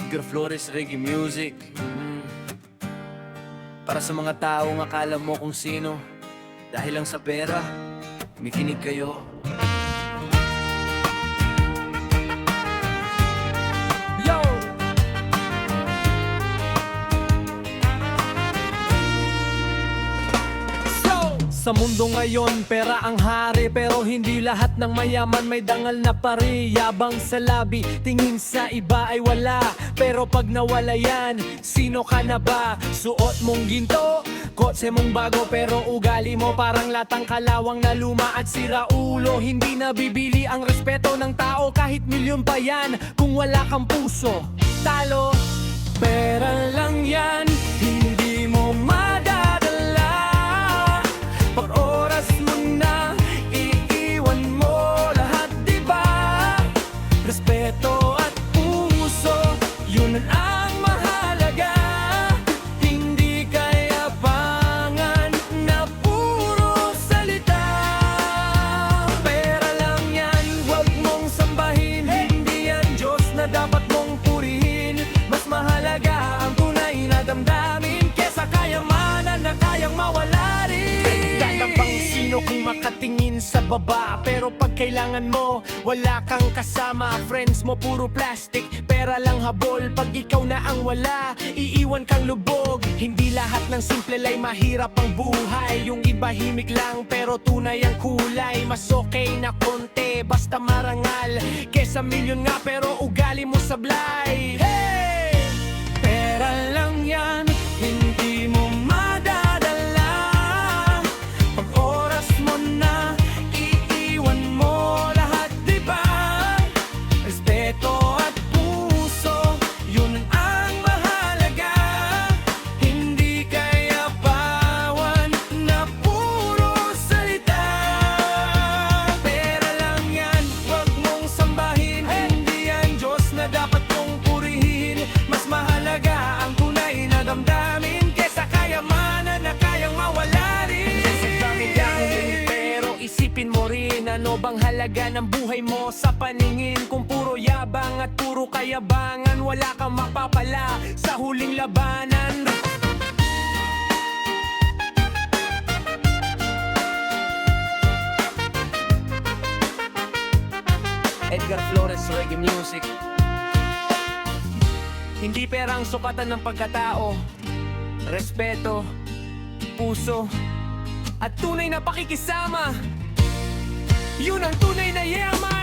Edgar Flores, reggae music. Para sa mga taong akala mo kung sino, dahil lang sa pera, makinig kayo. Yo! Sa mundo ngayon, pera ang hari. Pero hindi lahat ng mayaman may dangal na pari. Yabang sa labi, tingin sa iba ay wala. Pero pag nawala yan, sino ka na ba? Suot mong ginto, kotse mong bago, pero ugali mo parang latang kalawang na luma at siraulo. Hindi nabibili ang respeto ng tao kahit milyon pa yan. Kung wala kang puso, talo. Pera lang yan, hindi mo madadala. Pag oras mo na, iiwan mo lahat, diba? Respeto at puso, yun ang mahalaga. Hindi kayabangan na puro salita. Pera lang yan, huwag mong sambahin. Hindi yan Diyos na dapat mong purihin. Mas mahalaga ang tunay na damdamin kesa kayamanan na kayang mawala rin. Sino kung makatingin sa baba, pero pag kailangan mo, wala kang kasama. Friends mo puro plastic, pera lang habol. Pag ikaw na ang wala, iiwan kang lubog. Hindi lahat ng simple ay mahirap ang buhay. Yung iba himik lang pero tunay ang kulay. Mas okay na konti, basta marangal, kesa milyon nga pero ugali mo sablay. Hey! Pera lang yan, hindi mo madadala. Pag oras mo na, iiwan mo lahat, diba? Respeto at puso, yun ang mahalaga. Hindi kayabangan na puro salita. Pera lang yan, huwag mong sambahin. Hindi yan Diyos na dapat mong purihin. Mas mahalaga ang tunay na damdamin kesa kayamanan na kayang mawala rin. Pero isipin mo rin, ano bang halaga ng buhay mo sa paningin? Kung puro yabang at puro kayabangan, wala kang mapapala sa huling labanan. Edgar Flores, reggae music. Hindi perang sukatan ng pagkatao, respeto, puso, at tunay na pakikisama. Yun ang tunay na yaman.